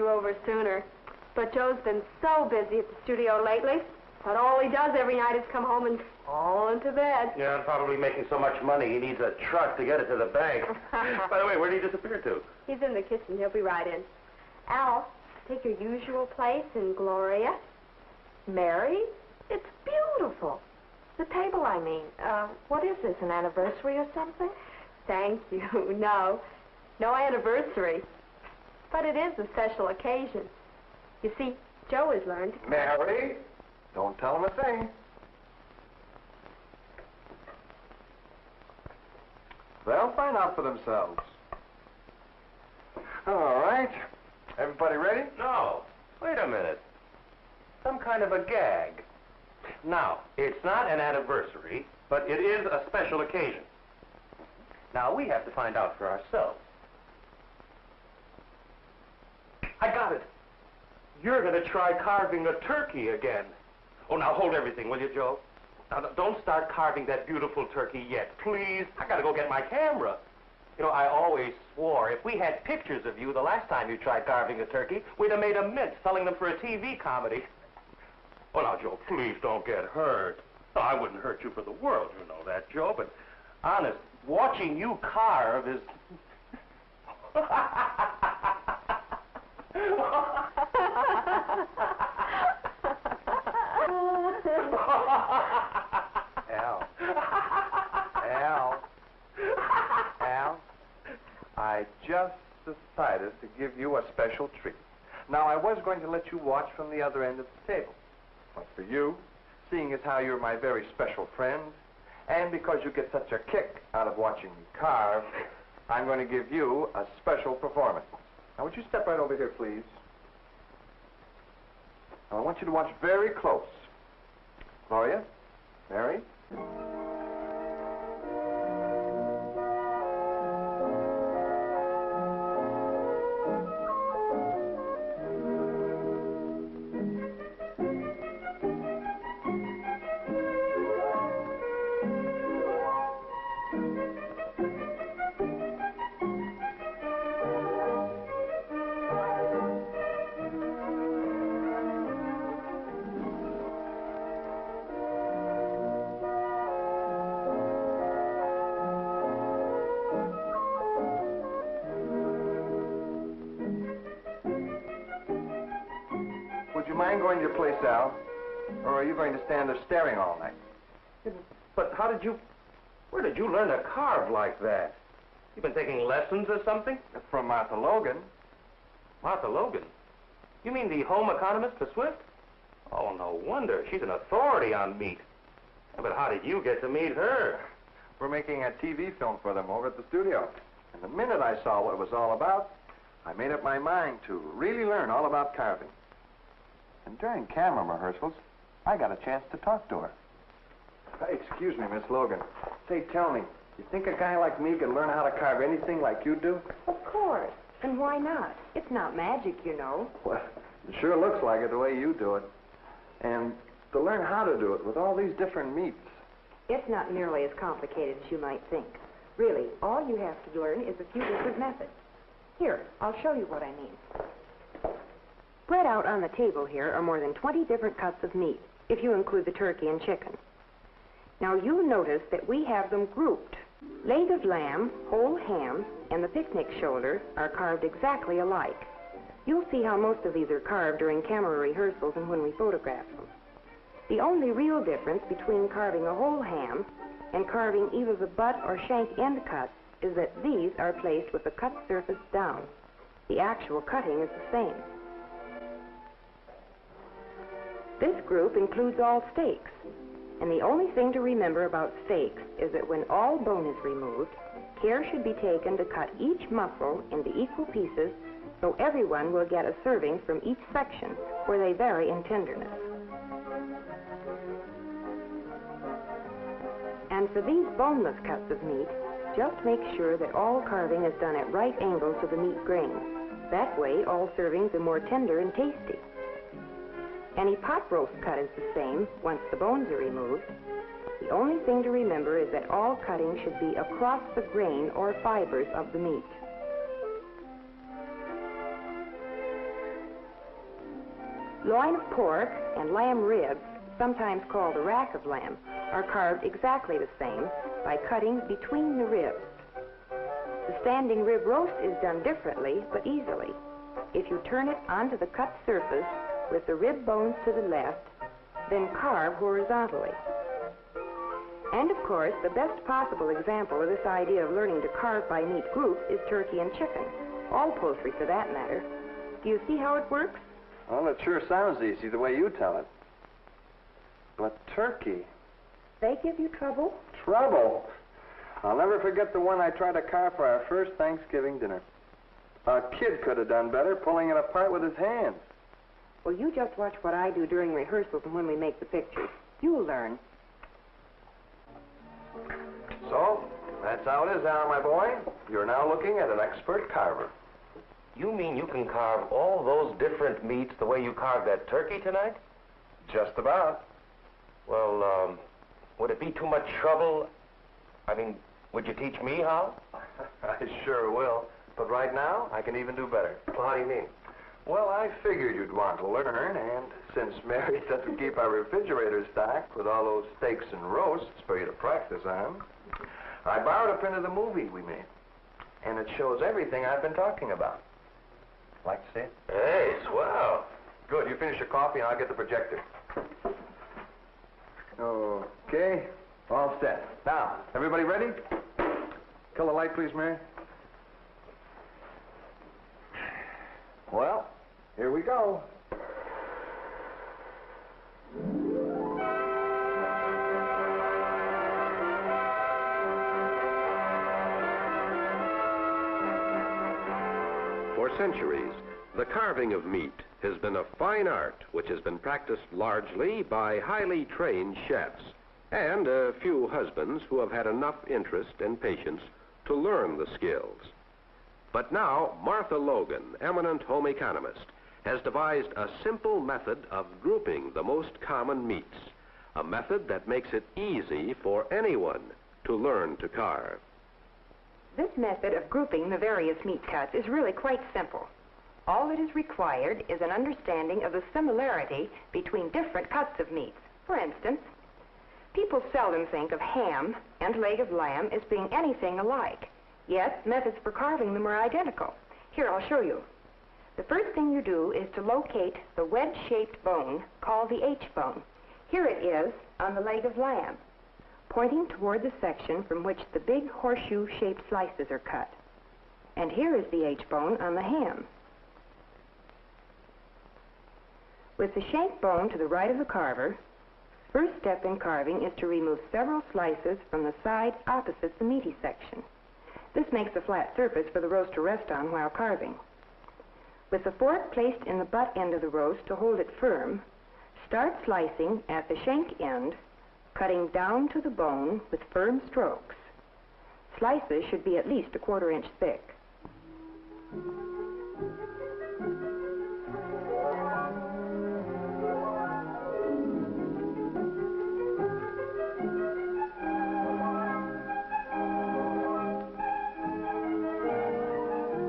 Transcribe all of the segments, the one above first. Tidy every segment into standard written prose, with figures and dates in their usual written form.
you over sooner. But Joe's been so busy at the studio lately that all he does every night is come home and fall into bed. Yeah, and probably making so much money he needs a truck to get it to the bank. By the way, where did he disappear to? He's in the kitchen. He'll be right in. Al, take your usual place in Gloria. Mary, it's beautiful. The table, I mean. What is this, an anniversary or something? Thank you. No anniversary. But it is a special occasion. You see, Joe has learned. Mary, don't tell him a thing. They'll find out for themselves. All right. Everybody ready? No. Wait a minute. Some kind of a gag. Now, it's not an anniversary, but it is a special occasion. Now, we have to find out for ourselves. I got it. You're going to try carving a turkey again. Oh, now hold everything, will you, Joe? Now, don't start carving that beautiful turkey yet, please. I got to go get my camera. You know, I always swore if we had pictures of you the last time you tried carving a turkey, we'd have made a mint selling them for a TV comedy. Oh, now, Joe, please don't get hurt. Oh, I wouldn't hurt you for the world, you know that, Joe, but honest, watching you carve is... Al, I just decided to give you a special treat. Now, I was going to let you watch from the other end of the table. But for you, seeing as how you're my very special friend, and because you get such a kick out of watching me carve, I'm going to give you a special performance. Now, would you step right over here, please? Now, I want you to watch very close. Gloria, Mary. Would you mind going to your place, Al? Or are you going to stand there staring all night? But where did you learn to carve like that? You've been taking lessons or something? From Martha Logan. Martha Logan? You mean the home economist for Swift? Oh, no wonder. She's an authority on meat. But how did you get to meet her? We're making a TV film for them over at the studio. And the minute I saw what it was all about, I made up my mind to really learn all about carving. And during camera rehearsals, I got a chance to talk to her. Excuse me, Miss Logan. Say, tell me, you think a guy like me could learn how to carve anything like you do? Of course. And why not? It's not magic, you know. Well, it sure looks like it the way you do it. And to learn how to do it with all these different meats. It's not nearly as complicated as you might think. Really, all you have to learn is a few different methods. Here, I'll show you what I mean. Spread out on the table here are more than 20 different cuts of meat, if you include the turkey and chicken. Now, you'll notice that we have them grouped. Leg of lamb, whole ham, and the picnic shoulder are carved exactly alike. You'll see how most of these are carved during camera rehearsals and when we photograph them. The only real difference between carving a whole ham and carving either the butt or shank end cuts is that these are placed with the cut surface down. The actual cutting is the same. This group includes all steaks, and the only thing to remember about steaks is that when all bone is removed, care should be taken to cut each muscle into equal pieces so everyone will get a serving from each section, where they vary in tenderness. And for these boneless cuts of meat, just make sure that all carving is done at right angles to the meat grain. That way, all servings are more tender and tasty. Any pot roast cut is the same once the bones are removed. The only thing to remember is that all cutting should be across the grain or fibers of the meat. Loin of pork and lamb ribs, sometimes called a rack of lamb, are carved exactly the same by cutting between the ribs. The standing rib roast is done differently, but easily. If you turn it onto the cut surface with the rib bones to the left, then carve horizontally. And of course, the best possible example of this idea of learning to carve by meat groups is turkey and chicken. All poultry, for that matter. Do you see how it works? Well, it sure sounds easy the way you tell it. But turkey... They give you trouble? Trouble? I'll never forget the one I tried to carve for our first Thanksgiving dinner. A kid could have done better pulling it apart with his hands. Well, you just watch what I do during rehearsals and when we make the pictures. You'll learn. So, that's how it is now, my boy. You're now looking at an expert carver. You mean you can carve all those different meats the way you carved that turkey tonight? Just about. Well, would it be too much trouble? I mean, would you teach me how? I sure will. But right now, I can even do better. Well, how do you mean? Well, I figured you'd want to learn, and since Mary doesn't keep our refrigerator stocked with all those steaks and roasts for you to practice on, I borrowed a print of the movie we made. And it shows everything I've been talking about. Like to see it? Hey, swell. Good. You finish your coffee, and I'll get the projector. Okay. All set. Now, everybody ready? Kill the light, please, Mary. Well, here we go. For centuries, the carving of meat has been a fine art which has been practiced largely by highly trained chefs and a few husbands who have had enough interest and patience to learn the skills. But now, Martha Logan, eminent home economist, has devised a simple method of grouping the most common meats, a method that makes it easy for anyone to learn to carve. This method of grouping the various meat cuts is really quite simple. All that is required is an understanding of the similarity between different cuts of meats. For instance, people seldom think of ham and leg of lamb as being anything alike, yet methods for carving them are identical. Here, I'll show you. The first thing you do is to locate the wedge-shaped bone called the H-bone. Here it is on the leg of lamb, pointing toward the section from which the big horseshoe-shaped slices are cut. And here is the H-bone on the ham. With the shank bone to the right of the carver, first step in carving is to remove several slices from the side opposite the meaty section. This makes a flat surface for the roast to rest on while carving. With the fork placed in the butt end of the roast to hold it firm, start slicing at the shank end, cutting down to the bone with firm strokes. Slices should be at least a 1/4 inch thick.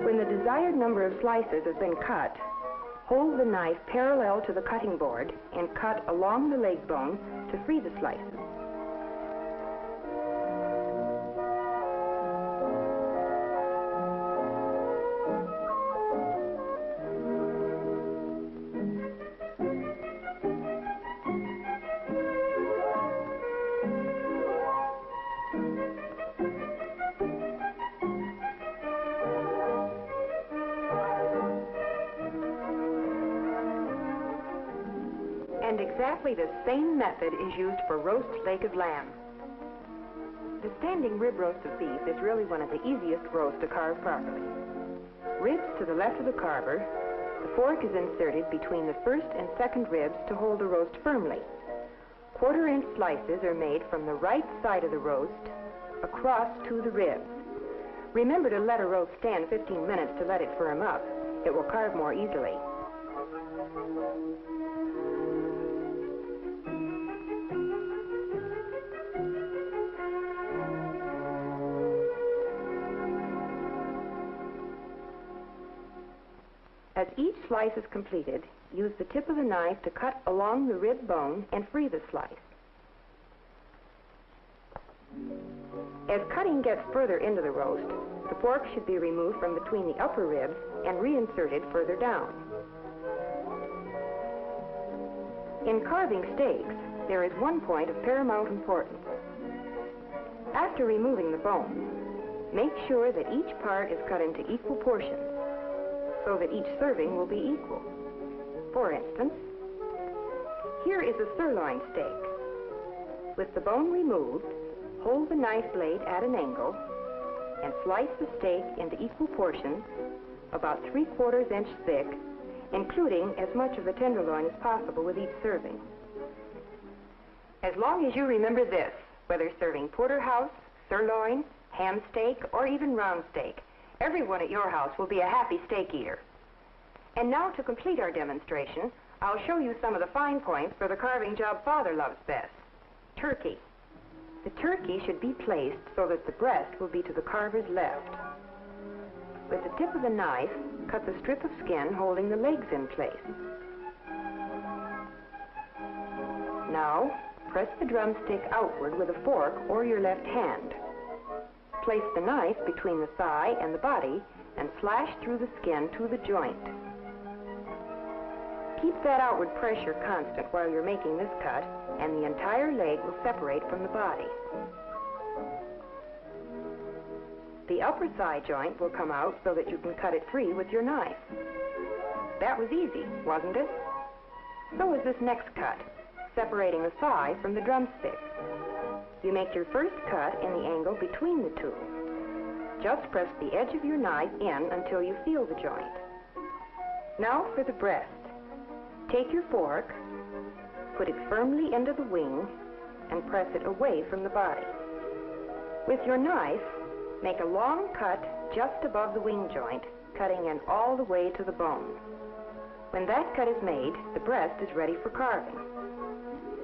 When the desired number of slices has been cut, hold the knife parallel to the cutting board and cut along the leg bone to free the slices. And exactly the same method is used for roast leg of lamb. The standing rib roast of beef is really one of the easiest roasts to carve properly. Ribs to the left of the carver, the fork is inserted between the first and second ribs to hold the roast firmly. 1/4 inch slices are made from the right side of the roast across to the ribs. Remember to let a roast stand 15 minutes to let it firm up. It will carve more easily. As each slice is completed, use the tip of the knife to cut along the rib bone and free the slice. As cutting gets further into the roast, the fork should be removed from between the upper ribs and reinserted further down. In carving steaks, there is one point of paramount importance. After removing the bone, make sure that each part is cut into equal portions so that each serving will be equal. For instance, here is a sirloin steak. With the bone removed, hold the knife blade at an angle and slice the steak into equal portions about 3/4 inch thick, including as much of the tenderloin as possible with each serving. As long as you remember this, whether serving porterhouse, sirloin, ham steak, or even round steak, everyone at your house will be a happy steak eater. And now, to complete our demonstration, I'll show you some of the fine points for the carving job Father loves best. Turkey. The turkey should be placed so that the breast will be to the carver's left. With the tip of the knife, cut the strip of skin holding the legs in place. Now, press the drumstick outward with a fork or your left hand. Place the knife between the thigh and the body and slash through the skin to the joint. Keep that outward pressure constant while you're making this cut, and the entire leg will separate from the body. The upper thigh joint will come out so that you can cut it free with your knife. That was easy, wasn't it? So is this next cut, separating the thigh from the drumstick. You make your first cut in the angle between the two. Just press the edge of your knife in until you feel the joint. Now for the breast. Take your fork, put it firmly into the wing, and press it away from the body. With your knife, make a long cut just above the wing joint, cutting in all the way to the bone. When that cut is made, the breast is ready for carving.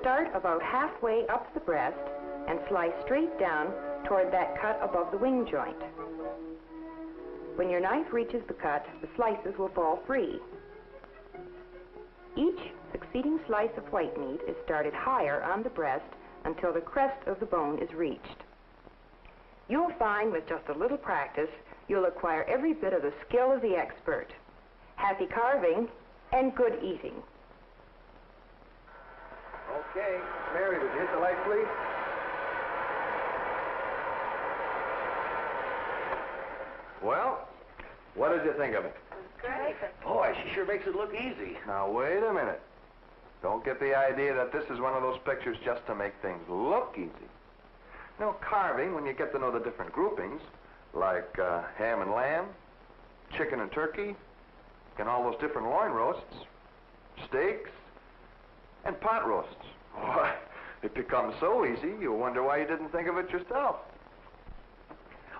Start about halfway up the breast and slice straight down toward that cut above the wing joint. When your knife reaches the cut, the slices will fall free. Each succeeding slice of white meat is started higher on the breast until the crest of the bone is reached. You'll find with just a little practice, you'll acquire every bit of the skill of the expert. Happy carving and good eating. Okay, Mary, would you hit the light, please? Well, what did you think of it? Great. Boy, she sure makes it look easy. Now, wait a minute. Don't get the idea that this is one of those pictures just to make things look easy. No, carving, when you get to know the different groupings, like ham and lamb, chicken and turkey, and all those different loin roasts, steaks, and pot roasts. Why, it becomes so easy, you wonder why you didn't think of it yourself.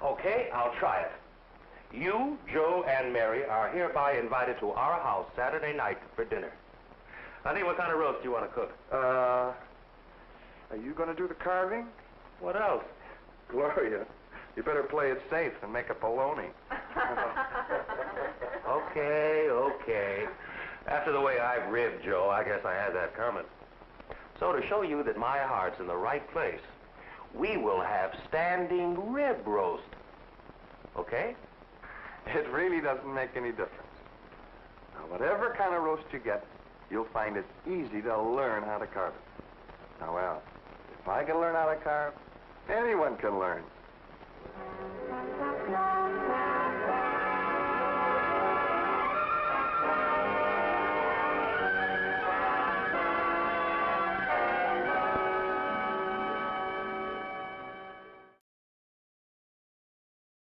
Okay, I'll try it. You, Joe, and Mary are hereby invited to our house Saturday night for dinner. Honey, what kind of roast do you want to cook? Are you going to do the carving? What else? Gloria, you better play it safe and make a bologna. Okay. After the way I've ribbed Joe, I guess I had that coming. So to show you that my heart's in the right place, we will have standing rib roast. Okay? It really doesn't make any difference. Now, whatever kind of roast you get, you'll find it easy to learn how to carve it. Now, well, if I can learn how to carve, anyone can learn.